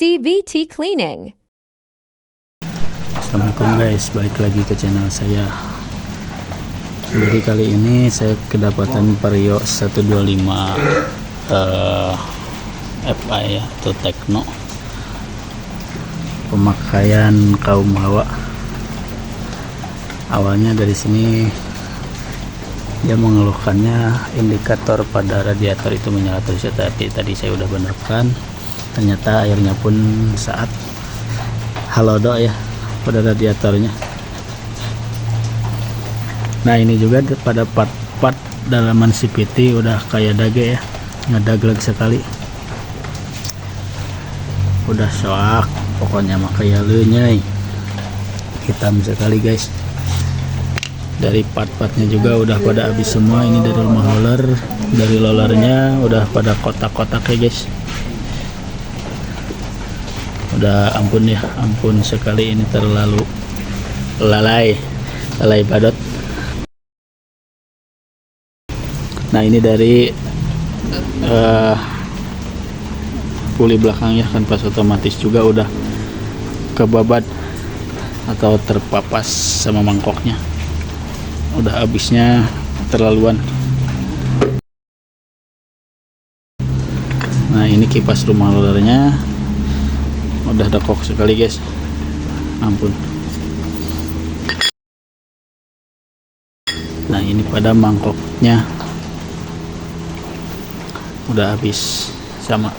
CVT Cleaning. Assalamualaikum guys, balik lagi ke channel saya. Jadi kali ini saya kedapatan Vario 125 FI ya, atau Tekno, pemakaian kaum hawa. Awalnya dari sini dia mengeluhkannya indikator pada radiator itu menyala terus ya, tadi saya udah benarkan, ternyata airnya pun saat halodo ya pada radiatornya. Nah ini juga pada part-part dalaman CVT udah kayak dage ya, ngedagleg sekali, udah soak pokoknya, mah kayak lenyai hitam sekali guys. Dari part-partnya juga udah pada habis semua. Ini dari rumah roller, dari rollernya udah pada kotak-kotak ya guys. Udah ampun ya, ampun sekali, ini terlalu lalai badot. Nah ini dari puli belakangnya kan pas otomatis juga udah kebabat atau terpapas sama mangkoknya, udah habisnya terlaluan. Nah ini kipas rumah rollernya udah dekok sekali guys, ampun. Nah ini pada mangkoknya udah habis sama.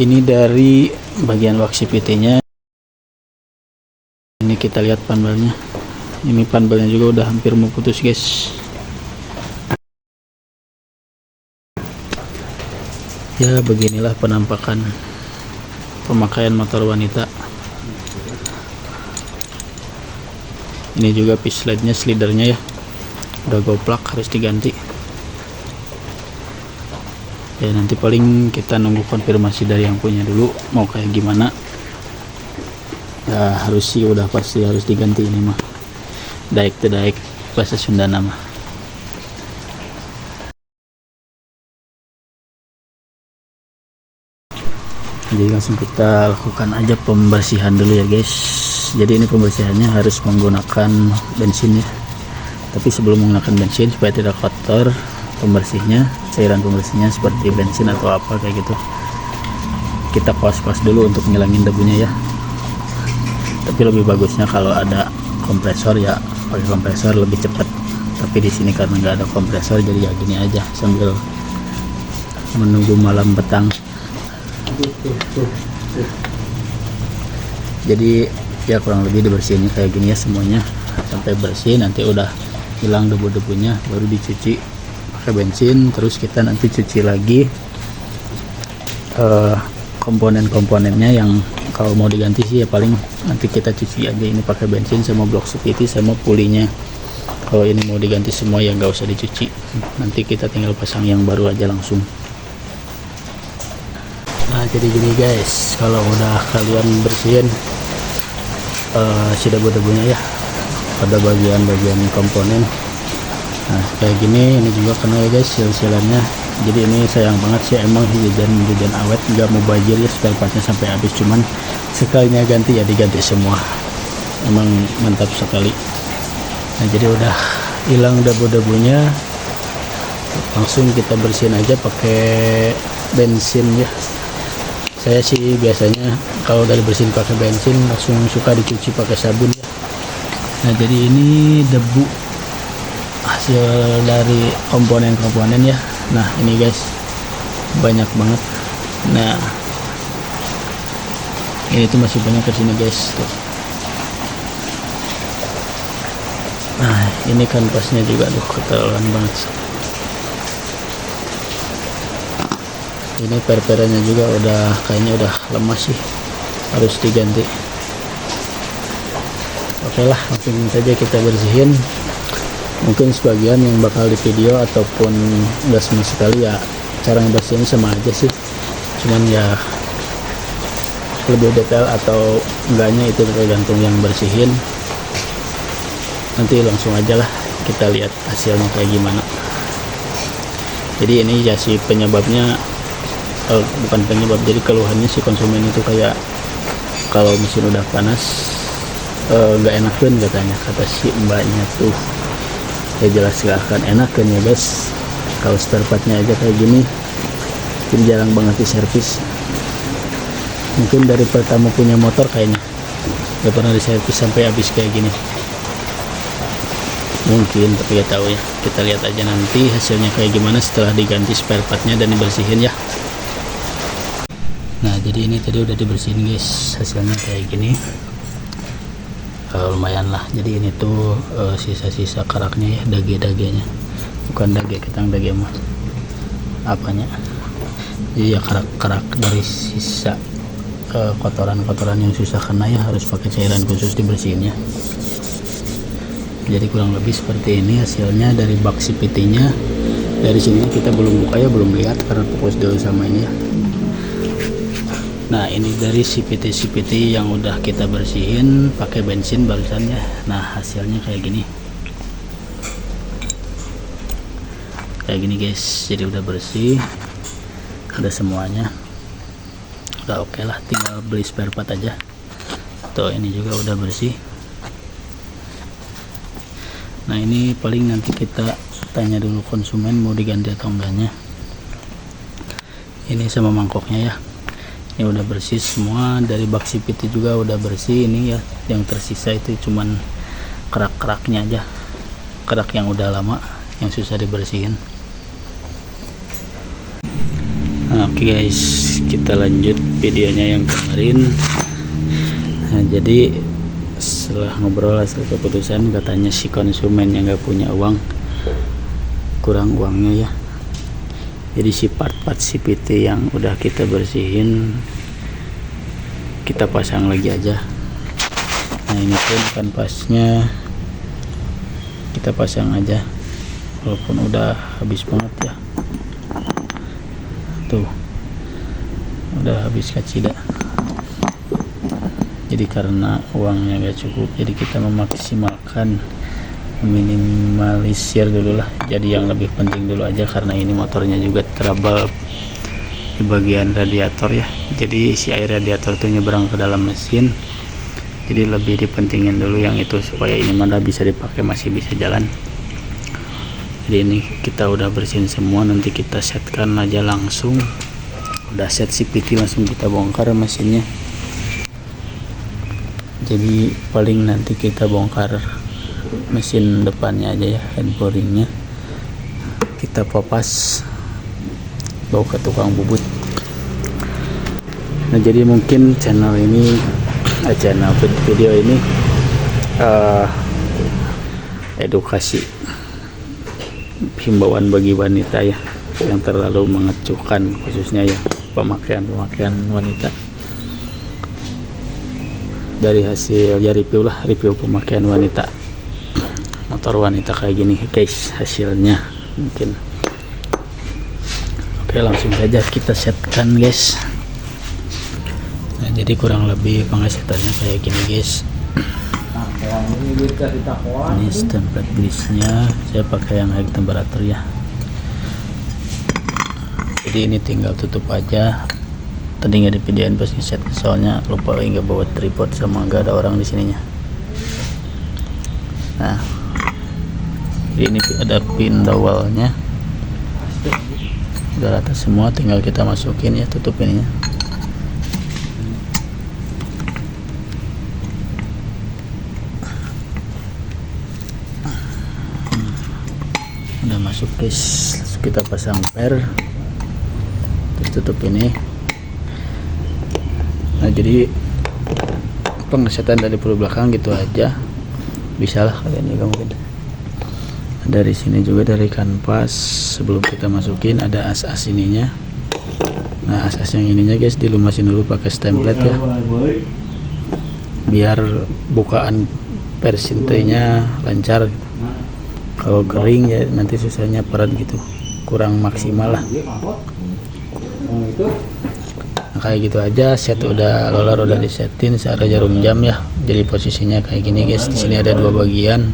Ini dari bagian wax CVT nya. Ini kita lihat panelnya, ini panelnya juga udah hampir mau putus guys. Ya beginilah penampakan pemakaian motor wanita. Ini juga pisletnya, slidernya ya udah goplak, harus diganti ya. Nanti paling kita nunggu konfirmasi dari yang punya dulu mau kayak gimana ya, harus sih udah pasti harus diganti ini mah, daek bahasa Sunda nama. Jadi langsung kita lakukan aja pembersihan dulu ya guys. Jadi ini pembersihannya harus menggunakan bensin ya, tapi sebelum menggunakan bensin supaya tidak kotor, pembersihnya, cairan pembersihnya seperti bensin atau apa kayak gitu, kita kuas-kuas dulu untuk ngilangin debunya ya. Tapi lebih bagusnya kalau ada kompresor ya, pakai kompresor lebih cepat. Tapi di sini karena nggak ada kompresor, jadi ya gini aja sambil menunggu malam petang. Jadi ya kurang lebih dibersihinnya kayak gini ya semuanya sampai bersih. Nanti udah hilang debu-debunya baru dicuci pakai bensin, terus kita nanti cuci lagi komponen-komponennya yang kalau mau diganti sih ya paling nanti kita cuci aja ini pakai bensin sama blok CVT sama pulinya. Kalau ini mau diganti semua ya nggak usah dicuci, nanti kita tinggal pasang yang baru aja langsung. Nah jadi gini guys, kalau udah kalian bersihin si debu-debunya ya pada bagian-bagian komponen, nah kayak gini, ini juga kena ya guys sil-silannya. Jadi ini sayang banget sih, emang hujan awet nggak mau banjir ya, spare partnya sampai habis, cuman sekalinya ganti ya diganti semua, emang mantap sekali. Nah jadi udah hilang debu-debunya, langsung kita bersihin aja pakai bensin ya. Saya sih biasanya kalau dari bersihin pakai bensin langsung suka dicuci pakai sabun ya. Nah jadi ini debu hasil dari komponen-komponen ya. Nah ini guys banyak banget. Nah ini tuh masih banyak kesini guys tuh. Nah ini kanvasnya juga tuh keterlaluan banget. Ini per-pernya juga udah kayaknya udah lemas sih, harus diganti. Oke lah, langsung saja kita bersihin. Mungkin sebagian yang bakal di video ataupun enggak sama sekali ya, cara ngebersihinnya sama aja sih, cuman ya lebih detail atau enggaknya itu tergantung yang bersihin. Nanti langsung aja lah kita lihat hasilnya kayak gimana. Jadi ini ya si penyebabnya bukan penyebab, jadi keluhannya si konsumen itu kayak kalau mesin udah panas nggak enakan katanya, kata si mbaknya tuh. Ya jelas gak akan enakan ya guys kalau spare partnya aja kayak gini, jadi jarang banget di servis. Mungkin dari pertama punya motor kayaknya gak pernah diservis sampai habis kayak gini mungkin, tapi ya tahu ya, kita lihat aja nanti hasilnya kayak gimana setelah diganti spare partnya dan dibersihin ya. Nah jadi ini tadi udah dibersihin guys, hasilnya kayak gini. Lumayan lah, jadi ini tuh sisa-sisa keraknya ya, dage-dagenya, bukan dage ketang, dage mah apanya, jadi ya kerak-kerak dari sisa kotoran-kotoran yang susah kena ya, harus pakai cairan khusus dibersihinnya. Jadi kurang lebih seperti ini hasilnya dari bak CVT-nya. Dari sini kita belum buka ya, belum lihat karena fokus dulu sama ini ya. Nah ini dari CVT yang udah kita bersihin pakai bensin barusan ya. Nah hasilnya kayak gini, guys, jadi udah bersih, ada semuanya, udah oke lah, tinggal beli spare part aja. Tuh ini juga udah bersih. Nah ini paling nanti kita tanya dulu konsumen mau diganti atau enggaknya. Ini sama mangkoknya ya, ini udah bersih semua. Dari bak CVT juga udah bersih. Ini ya yang tersisa itu cuman kerak-keraknya aja, kerak yang udah lama yang susah dibersihin. Nah, oke guys, kita lanjut videonya yang kemarin. Nah jadi setelah ngobrol hasil keputusan, katanya si konsumen yang nggak punya uang, kurang uangnya ya, jadi si part-part CVT yang udah kita bersihin kita pasang lagi aja. Nah ini pun kanvasnya kita pasang aja walaupun udah habis banget ya, tuh udah habis kacida. Jadi karena uangnya gak cukup, jadi kita memaksimalkan, minimalisir dulu lah, jadi yang lebih penting dulu aja, karena ini motornya juga trouble di bagian radiator ya, jadi si air radiator tuh nyebrang ke dalam mesin, jadi lebih dipentingin dulu yang itu supaya ini mana bisa dipakai, masih bisa jalan. Jadi ini kita udah bersihin semua, nanti kita setkan aja langsung, udah set CVT langsung kita bongkar mesinnya. Jadi paling nanti kita bongkar mesin depannya aja ya, head boringnya kita popas, bawa ke tukang bubut. Nah jadi mungkin channel ini channel video ini edukasi, himbauan bagi wanita ya yang terlalu mengecuhkan, khususnya ya pemakaian wanita. Dari hasil ya review pemakaian wanita, motor wanita kayak gini guys hasilnya mungkin. Oke langsung saja kita setkan guys. Nah jadi kurang lebih pengesetannya kayak gini guys. Ini template grease-nya saya pakai yang high temperature ya, jadi ini tinggal tutup aja. Tadi nggak divideoin pas ngeset soalnya lupa, nggak bawa tripod sama nggak ada orang di sininya. Nah jadi ini ada pin dowelnya udah rata semua, tinggal kita masukin ya, tutup ininya. Udah masuk guys, langsung kita pasang per, terus tutup ini. Nah jadi pengesetan dari peluru belakang gitu aja, bisalah kalian juga mungkin. Dari sini juga dari kanvas sebelum kita masukin ada as-as ininya. Nah as-as yang ininya guys dilumasin dulu pakai template ya, biar bukaan persintenya lancar gitu. Kalau kering ya nanti susahnya peran gitu, kurang maksimal lah. Nah, kayak gitu aja, set udah, roller udah disetin secara jarum jam ya. Jadi posisinya kayak gini guys. Di sini ada dua bagian,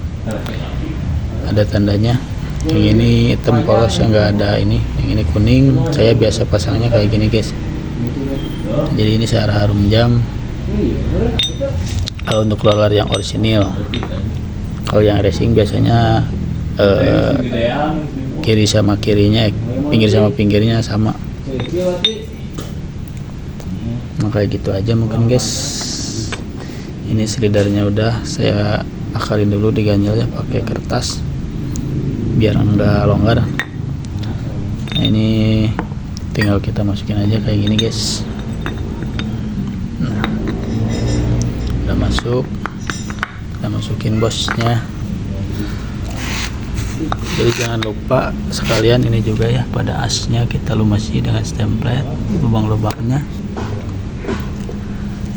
ada tandanya. Yang ini hitam polos yang nggak ada ini, yang ini kuning. Saya biasa pasangnya kayak gini guys. Jadi ini searah harum jam. Kalau untuk roller yang orisinil, kalau yang racing biasanya kiri sama kirinya, pinggir sama pinggirnya sama. Nah kayak gitu aja mungkin guys. Ini silidernya udah saya akalin dulu, diganjel ya pakai kertas biar enggak longgar. Nah ini tinggal kita masukin aja kayak gini guys. Nah, udah masuk, kita masukin bosnya. Jadi jangan lupa sekalian ini juga ya, pada asnya kita lumasi dengan stemplet lubang-lubangnya.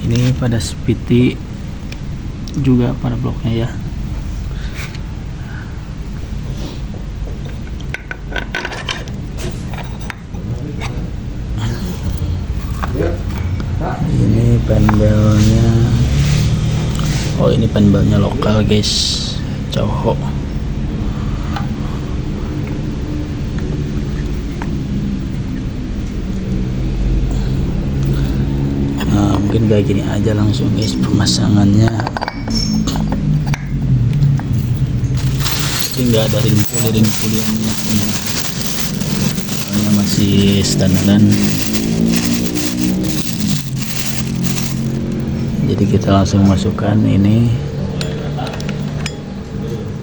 Ini pada spiti juga pada bloknya ya. Ini panelnya, oh ini panelnya lokal guys, Cowho. Nah mungkin kayak gini aja langsung guys pemasangannya. Jadi nggak ada ringpul yang masih standaran. Jadi kita langsung masukkan ini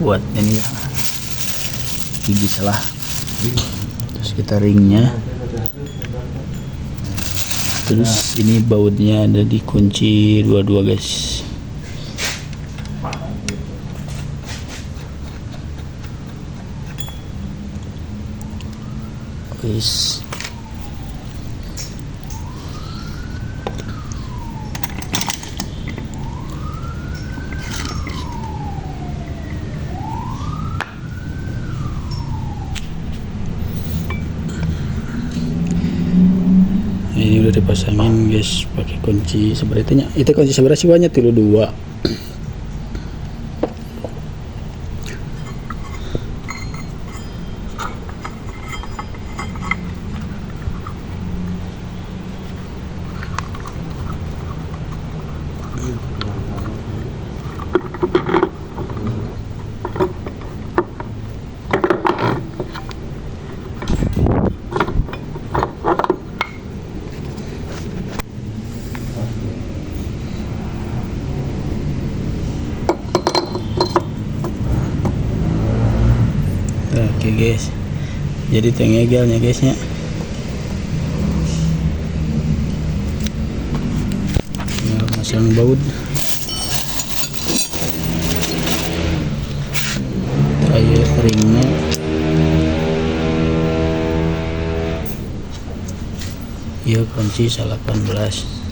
buat ini ya, gigi selah, terus kita ringnya, terus ini bautnya ada dikunci dua-dua guys. Guys, ini udah dipasangin guys pakai kunci sebenarnya. Itu kunci sebenarnya siwanya tilu dua. Oke guys, jadi tengegelnya guysnya. Tinggal masang baut. Kayak ringnya. Iya kunci 18.